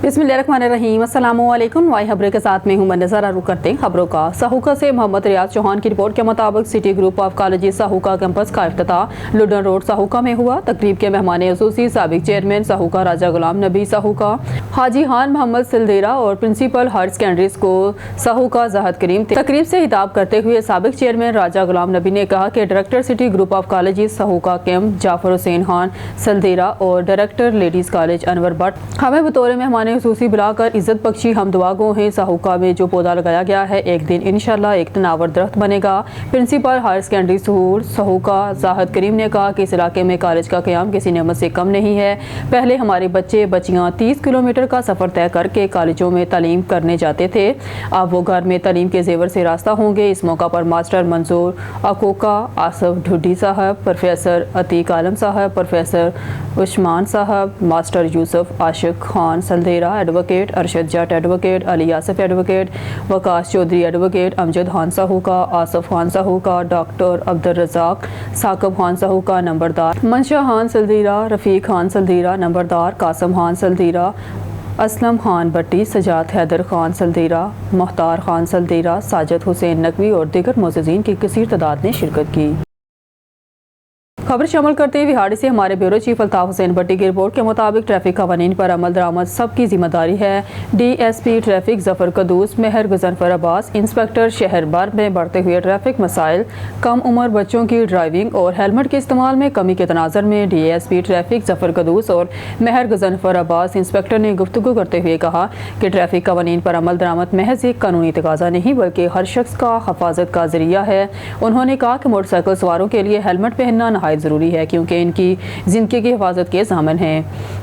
बिस्मिल्लाहिर्रहमानिर्रहीम। अस्सलामुअलैकुम। वाई खबरें के साथ में हूं मैं नज़र रुख करते हैं खबरों का। सहूका से मोहम्मद रियाज चौहान की रिपोर्ट के मुताबिक city group of colleges Sahuka campus का इफ्तिताह लुडन रोड सहूका में हुआ। तकरीब के मेहमान खुसूसी साबिक चेयरमैन सहूका राजा गुलाम नबी सहूका, हाजी हान मोहम्मद सिलदेरा और प्रिंसिपल हायर सेकेंडरी स्कूल सहूका जहद करीम थे। तकरीब से खिताब करते हुए साबिक चेयरमैन राजा गुलाम नबी ने कहा कि director city group of colleges Sahuka camp Jafar Hussain Khan Sildera और director ladies college Anwar Bhatt हमें बतौर मेहमान खुसूसी बुलाकर इज्जत बख्शी हम दुआ गो हैं। सहूका में जो पौधा लगाया गया है एक दिन इंशाल्लाह एक तनावर दरख्त बनेगा। Principal higher secondary school Sahuka Zahid Karim ने कहा कि इस इलाके में कॉलेज का क़याम किसी नेमत से कम नहीं है। पहले हमारे बच्चे बच्चियाँ 30 किलोमीटर का सफ़र तय करके कॉलेजों में तालीम करने जाते थे, अब वो घर में तालीम के जेवर से रास्ता होंगे। इस मौका पर मास्टर मंजूर अकोका, आसफ ढुड्डी साहब, प्रोफेसर अतीक आलम साहब, प्रोफेसर उस्मान साहब, master Yusuf Ashiq Khan Saldera advocate, Arshad Jatt advocate, Ali Asif advocate, Waqas Chaudhry advocate, Amjad Khan Sahuka, Asaf Khan Sahuka, doctor Abdul Razzaq, Saqib Khan Sahuka नंबरदार, मंशा खान सलदेरा, रफ़ीक खान सलदेरा नंबरदार, कासम खान सलदेरा, असलम खान भट्टी, सजाद हैदर खान सलदेरा, मुख्तार खान सलदेरा, साजिद हुसैन नकवी और दीगर मोअज़्ज़िज़ीन की कसीर तादाद ने शिरकत की। खबर शामिल करते हैं विहाड़ी से हमारे ब्यूरो चीफ अल्ताफ हुसैन भट्टी की रिपोर्ट के मुताबिक ट्रैफिक कवानीन पर अमल दरामद सबकी जिम्मेदारी है। DSP ट्रैफिक जफर कदूस, मेहर गुजनफर अब्बास, इंस्पेक्टर शहर भर में बढ़ते हुए ट्रैफिक मसाइल, कम उम्र बच्चों की ड्राइविंग और हेलमेट के इस्तेमाल में कमी के तनाज़र में DSP ट्रैफिक जफर कदूस और मेहर गुजनफर अब्बास इंस्पेक्टर ने गुफ्तगू करते हुए कहा कि ट्रैफिक कवानीन पर अमल दरामद महज एक कानूनी तकाजा नहीं बल्कि हर शख्स का हिफाजत का जरिया है। उन्होंने कहा कि मोटरसाइकिल सवारों के लिए हेलमेट पहनना नहायत ज़रूरी है क्योंकि इनकी ज़िंदगी की हिफाजत के ज़ामिन हैं।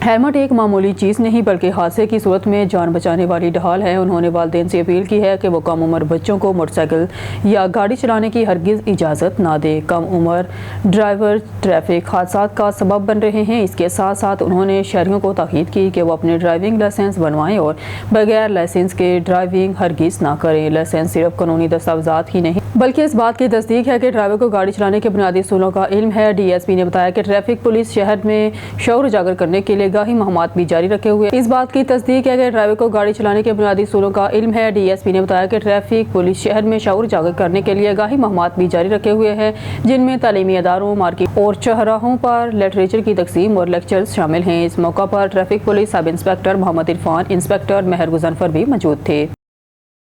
हेलमेट एक मामूली चीज़ नहीं बल्कि हादसे की सूरत में जान बचाने वाली ढाल है। उन्होंने वालिदैन से अपील की है कि वो कम उम्र बच्चों को मोटरसाइकिल या गाड़ी चलाने की हरगिज़ इजाज़त ना दे। कम उम्र ड्राइवर ट्रैफिक हादसा का सबब बन रहे हैं। इसके साथ साथ उन्होंने शहरियों को ताकीद की कि वो अपने ड्राइविंग लाइसेंस बनवाएं और बगैर लाइसेंस के ड्राइविंग हरगिज़ ना करें। लाइसेंस सिर्फ कानूनी दस्तावेज़ात ही नहीं बल्कि इस बात की तस्दीक है कि ड्राइवर को गाड़ी चलाने के बुनियादी असूलों का इल्म है। DSP ने बताया कि ट्रैफिक पुलिस शहर में शऊर उजागर करने के लिए गाही मुहिम्मात भी जारी रखे हुए। इस बात की तस्दीक है कि ड्राइवर को गाड़ी चलाने के बुनियादी असूलों का इल्म है। DSP ने बताया कि ट्रैफिक पुलिस शहर में शऊर उजागर करने के लिए गाही मुहिम्मात भी जारी रखे हुए हैं, जिनमें तालीमी इदारों, मार्केट और चौराहों पर लिटरेचर की तकसीम और लेक्चर्स शामिल हैं। इस मौका पर traffic police sub inspector Mohammad Irfan, inspector Mehr Ghazanfar भी मौजूद थे।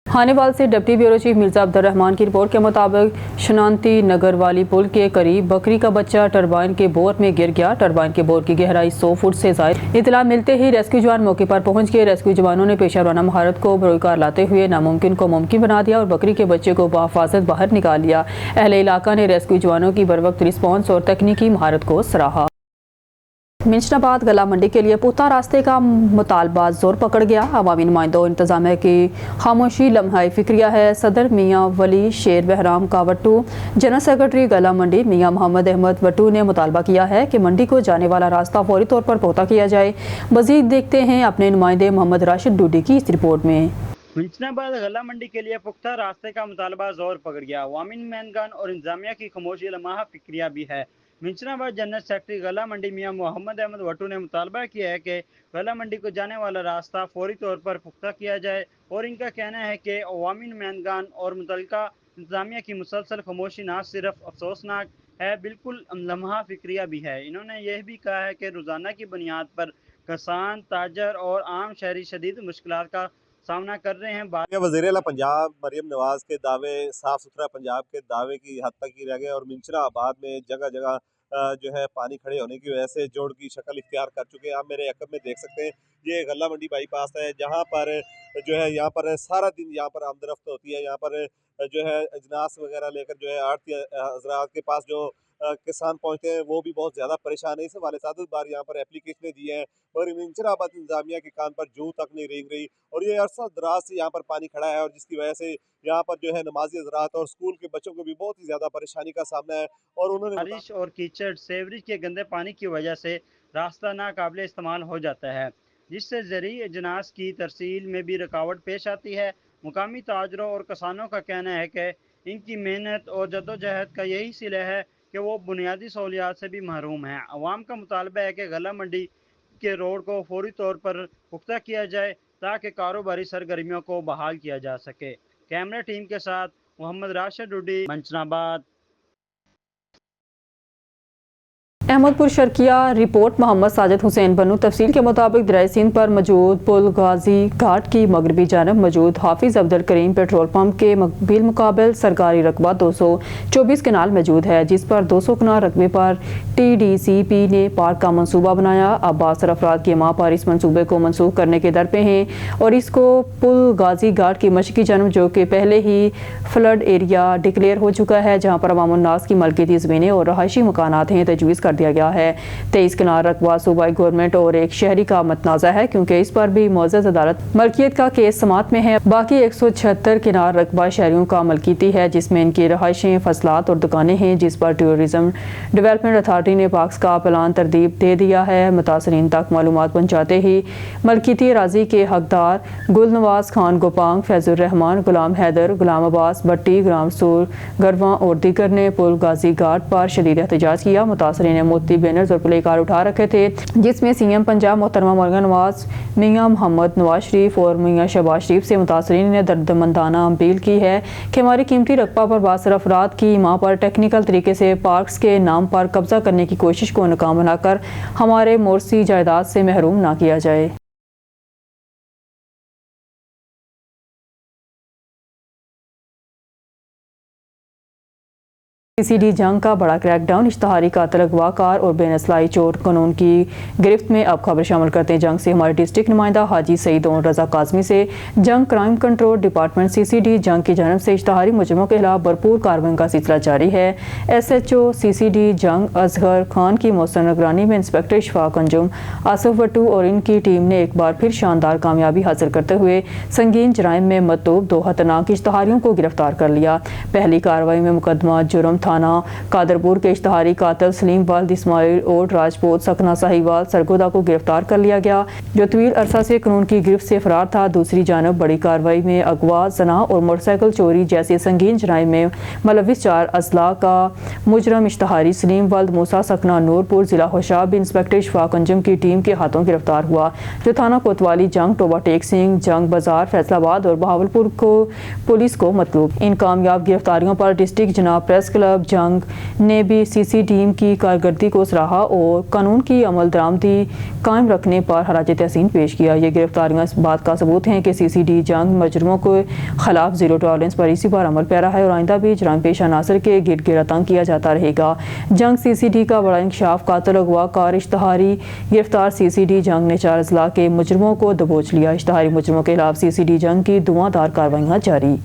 हानेवाल से deputy bureau chief Mirza Abdul Rehman की रिपोर्ट के मुताबिक शनांती नगर वाली पुल के करीब बकरी का बच्चा टरबाइन के बोर में गिर गया। टरबाइन के बोर की गहराई 100 फुट से ज़ायद। इतला मिलते ही रेस्क्यू जवान मौके पर पहुंच गए। रेस्क्यू जवानों ने पेशा वराना महारत को बरोकार लाते हुए नामुमकिन को मुमकिन बना दिया और बकरी के बच्चे को बहिफाजत बाहर निकाल लिया। अहले इलाका ने रेस्क्यू जवानों की बरवक्त रिस्पॉन्स और तकनीकी महारत को सराहा। मिंशनाबाद गला मंडी के लिए पुख्ता रास्ते का मुतालबा जोर पकड़ गया। अवामी नुमाइंदों इंतजामिया की खामोशी लम्हा फिक्रिया है। सदर मियाँ वली शेर बहराम का वट्टू, जनरल सेक्रेटरी गला मंडी मियाँ मोहम्मद अहमद वट्टू ने मुतालबा किया है कि मंडी को जाने वाला रास्ता फौरी तौर पर पुख्ता किया जाए। मजीद देखते हैं अपने नुमाइंदे मोहम्मद राशिद डूडी की इस रिपोर्ट में। मिंशनाबाद गला मंडी के लिए पुख्ता रास्ते का मुतालबा जोर पकड़ गया। अवामी नुमाइंदगान और इंतजामिया की खामोशी लम्हा फिक्रिया भी है। मिंशनाबाद जनरल सेक्रेटरी गला मंडी मियाँ मोहम्मद अहमद वट्टू ने मुतालबा किया है कि गला मंडी को जाने वाला रास्ता फौरी तौर पर पुख्ता किया जाए और इनका कहना है कि अवामी नुमाइंदगान और मुतल्लिका इंतजामिया की मुसलसल खामोशी न सिर्फ अफसोसनाक है बिल्कुल लम्हा फिक्रिया भी है। इन्होंने यह भी कहा है कि रोज़ाना की बुनियाद पर किसान, ताजर और आम शहरी शदीद मुश्किलात का सामना कर रहे हैं। वज़ीर आला पंजाब मरियम नवाज के दावे साफ सुथरा पंजाब के दावे की हद तक ही रह गए और मिंशनाबाद में जगह जगह जो है पानी खड़े होने की वजह से जोड़ की शक्ल इख्तियार कर चुके हैं। आप मेरे अकब में देख सकते हैं ये गला मंडी बाईपास है जहाँ पर जो है यहाँ पर सारा दिन यहाँ पर आमदरफ्त होती है। यहाँ पर जो है अजनास वगैरह लेकर जो है आड़ती हजरात के पास जो किसान पहुँचते हैं वो भी बहुत ज़्यादा परेशान है। इस हवाले से आदत बार यहाँ पर एप्लीकेशनें दी हैं और मिंशनाबाद इंतजामिया के कान पर जूँ तक नहीं रेंग रही और ये अरसा दराज से यहाँ पर पानी खड़ा है और जिसकी वजह से यहाँ पर जो है नमाजी हज़रात और स्कूल के बच्चों को भी बहुत ही ज़्यादा परेशानी का सामना है। और उन्होंने बारिश और कीचड़ सेवरेज के गंदे पानी की वजह से रास्ता नाकाबिले इस्तेमाल हो जाता है, जिससे ज़रूरी अजनास की तरसील में भी रुकावट पेश आती है। मुकामी ताजरों और किसानों का कहना है कि इनकी मेहनत और जद्दोजहद का यही सिला है कि वो बुनियादी सहूलियात से भी महरूम हैं। अवाम का मुतालबा है कि गला मंडी के रोड को फौरी तौर पर पुख्ता किया जाए ताकि कारोबारी सरगर्मियों को बहाल किया जा सके। कैमरा टीम के साथ मोहम्मद राशिद डुडी, मंचनाबाद। अहमदपुर शर्किया रिपोर्ट मोहम्मद साजिद हुसैन बनू। तफसील के मुताबिक दरिया सिंध पर मौजूद पुल गाजी घाट की मगरबी जानब मौजूद हाफिज अब्दुल करीम पेट्रोल पंप के बिलमुकाबल सरकारी रकबा 224 कनाल मौजूद है, जिस पर 200 कनाल रकबे पर TDCP ने पार्क का मंसूबा बनाया। अब बासर अफराद की माँ पर इस मंसूबे को मनसूख करने के दर पे हैं और इसको पुल गाजी घाट की मशरकी जानब, जो कि पहले ही फ्लड एरिया डिक्लेयर हो चुका है, जहाँ पर अवाम उन्नास की मलकियती ज़मीनें और रहायशी मकानात हैं, तजवीज़ कर दिया गया है। 23 कनाल रकबा सूबाई गवर्नमेंट और एक शहरी का मतनाज़ा है, क्योंकि इस पर भी मुअज़्ज़ज़ अदालत मलकियत का केस समात में है। बाकी 176 कनाल रकबा शहरियों का मलकियती है, जिसमें इनकी रहायशें, फसलात और दुकानें हैं, जिस पर टूरिज्म डेवलपमेंट अथॉरिटी ने पाक्स का प्लान तरतीब दे दिया है। मुतासरीन तक मालूमात पहुँचाते ही मलकियती राजी के हकदार गुलनवाज खान गोपांग, फैजुर रहमान, गुलाम हैदर, गुलाम अब्बास भट्टी, गुलाम सूर गरवा और दीगर ने पुल गाजी घाट पर शदीद एहतजाज किया। मुतासरीन ने मोती बैनर्स और प्ले कार्ड उठा रखे थे, जिसमें CM पंजाब मोहतरमा मरगन नवाज, मियाँ मोहम्मद नवाज शरीफ और मियाँ शहबाज शरीफ से मुतासरीन ने दर्दमंदाना अपील की है कि हमारी कीमती रकबा पर बासर अफराद की माँ पर टेक्निकल तरीके से पार्क्स के नाम पर कब्जा करने की कोशिश को नाकाम बनाकर हमारे मोरसी जायदाद से महरूम ना किया जाए। CCD जंग का बड़ा क्रैकडाउन, इश्तहारी कातिल, अगवाकार और बेनस्लाई चोर कानून की गिरफ्त में। अब खबर शामिल करते हैं जंग से हमारे डिस्ट्रिक्ट नुमाइंदा हाजी सईद और रजा काजमी से। जंग क्राइम कंट्रोल डिपार्टमेंट CCD जंग की जानब से इश्तहारी मुजरिमों के खिलाफ भरपूर कार्रवाई का सिलसिला जारी है। SHO CCD जंग असगर खान की मौसर निगरानी में इंस्पेक्टर इशफाक अंजुम, आसिफ भट्टू और इनकी टीम ने एक बार फिर शानदार कामयाबी हासिल करते हुए संगीन जराइम में मतलूब 2 खतरनाक इश्तहारियों को गिरफ्तार कर लिया। पहली कार्रवाई में मुकदमा जुर्म थाना कादरपुर के इश्तहारी कातिल सलीम वालिद इस्माइल और राजपूत सकना साहिवाल सरगोदा को गिरफ्तार कर लिया गया, जो तवील अरसा से कानून की गिरफ्त से फरार था। दूसरी जानब बड़ी कार्रवाई में अगवा, जना और मोटरसाइकिल चोरी जैसे संगीन जराइम में मुलविस 4 अजला का मुजरम इश्तहारी सलीम वालिद मूसा सकना नूरपुर जिला होशाब इंस्पेक्टर इशफाक अंजुम की टीम के हाथों गिरफ्तार हुआ, जो थाना कोतवाली जंग, टोबा टेक सिंह, जंग बाजार, फैसलाबाद और बहावलपुर को पुलिस को मतलूब। इन कामयाब गिरफ्तारियों पर डिस्ट्रिक्ट जनाब प्रेस क्लब जंग ने भी CC टीम की कारकर्दगी को सराहा और कानून की अमल दरामदी कायम रखने पर खराज तहसीन पेश किया। ये गिरफ्तारियां इस बात का सबूत हैं कि CCD जंग मुजरिमों के खिलाफ जीरो टॉलरेंस पर इसी बार अमल पैरा है और आइंदा भी जराइम पेश अनासर के गिरद गिरफ्तार किया जाता रहेगा। जंग CCD का बड़ा इंकशाफ, कातिल, अगवाकार, इश्तहारी गिरफ्तार। CCD जंग ने 4 अजला के मुजरिमों को दबोच लिया। इश्तहारी मुजरिमों के खिलाफ CCD जंग की धुआंधार कार्रवाइयां जारी।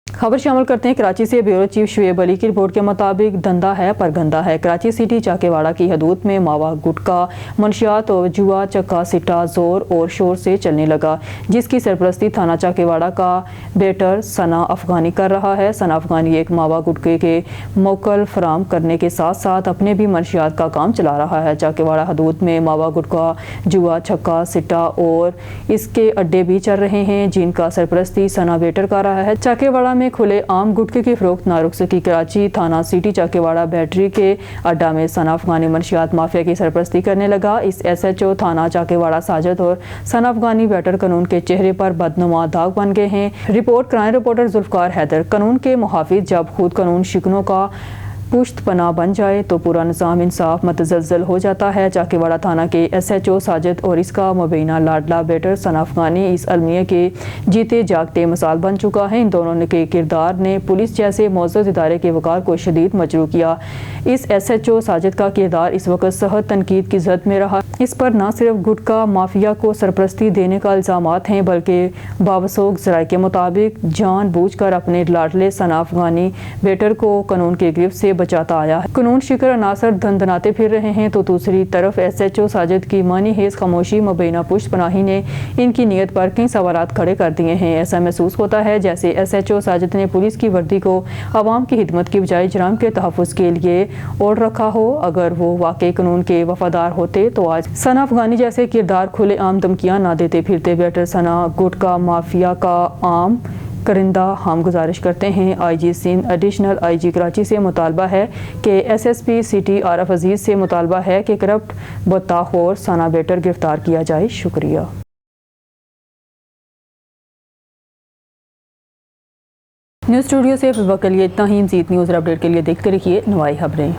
खबर शामिल करते हैं कराची से। ब्यूरो चीफ शुएब अली की रिपोर्ट के मुताबिक धंधा है पर गंदा है। कराची सिटी चाकेवाड़ा की हदूद में मावा, गुटखा, मंशियात और जुआ, चक्का, सिट्टा जोर और शोर से चलने लगा, जिसकी सरपरस्ती थाना चाकेवाड़ा का बेटर सना अफगानी कर रहा है। सना अफगानी एक मावा गुटखे के मोकल फराम करने के साथ साथ अपने भी मंशियात का काम चला रहा है। चाकेवाड़ा हदूद में मावा, गुटखा, जुआ, छक्का, सिट्टा और इसके अड्डे भी चल रहे हैं, जिनका सरपरस्ती सना बेटर कर रहा है। चाकेवाड़ा में खुले आम गुटखे की फरोख्त ना रुक सकी। कराची थाना सिटी चाकेवाड़ा बैटरी के अड्डा में सना अफगानी मंशियात माफिया की सरपरस्ती करने लगा। इस SHO थाना चाकेवाड़ा साजिद और सना अफगानी बैटर कानून के चेहरे पर बदनुमा दाग बन गए हैं। Report crime reporter Zulfiqar Haider. कानून के मुहाफिज जब खुद कानून शिकनों का पुश्त पना बन जाए तो पूरा निज़ाम इंसाफ मतज़लज़ल हो जाता है। चाकेवाड़ा थाना के SHO साजिद और इसका मुबैना लाडला बेटर सना अफगानी इस अलमिया के जीते जागते मिसाल बन चुका है। इन दोनों के किरदार ने पुलिस जैसे मौजूद इदारे के वकार को शदीद मजरूह किया। इस SHO साजिद का किरदार इस वक्त सख्त तनकीद की जद में रहा। इस पर न सिर्फ गुटखा माफिया को सरपरस्ती देने का इल्ज़ामात हैं, बल्कि बावसूख ज़राए के मुताबिक जानबूझकर अपने लाडले सना अफगानी बेटर को कानून के गिरफ्त से बचाता आया है। कानून शिकर अनासर धंधनाते फिर रहे हैं, तो दूसरी तरफ SHO साजिद की मानी हेज खामोशी मुबैना पुष्ट पनाही ने इनकी नीयत पर कई सवालात खड़े कर दिए हैं। ऐसा महसूस होता है जैसे SHO साजिद ने पुलिस की वर्दी को आवाम की खिदमत की बजाय जराम के तहफ़्फ़ुज़ के लिए ओढ़ रखा हो। अगर वो वाकई कानून के वफादार होते तो आज सना अफगानी जैसे किरदार खुले आम धमकियाँ ना देते फिरते। बेटर सना गुटखा माफिया का आम کرندہ ہم گزارش کرتے ہیں آئی جی سندھ ایڈیشنل آئی جی کراچی سے مطالبہ ہے کہ ایس ایس پی سٹی عارف عزیز سے مطالبہ ہے کہ کرپٹ بطاخور ثنا بیٹر گرفتار کیا جائے. شکریہ. نیوز اسٹوڈیو سے فی الوقت کے لیے اتنا ہی. مزید نیوز اور اپڈیٹ کے لیے دیکھتے رہیے نوائی خبریں.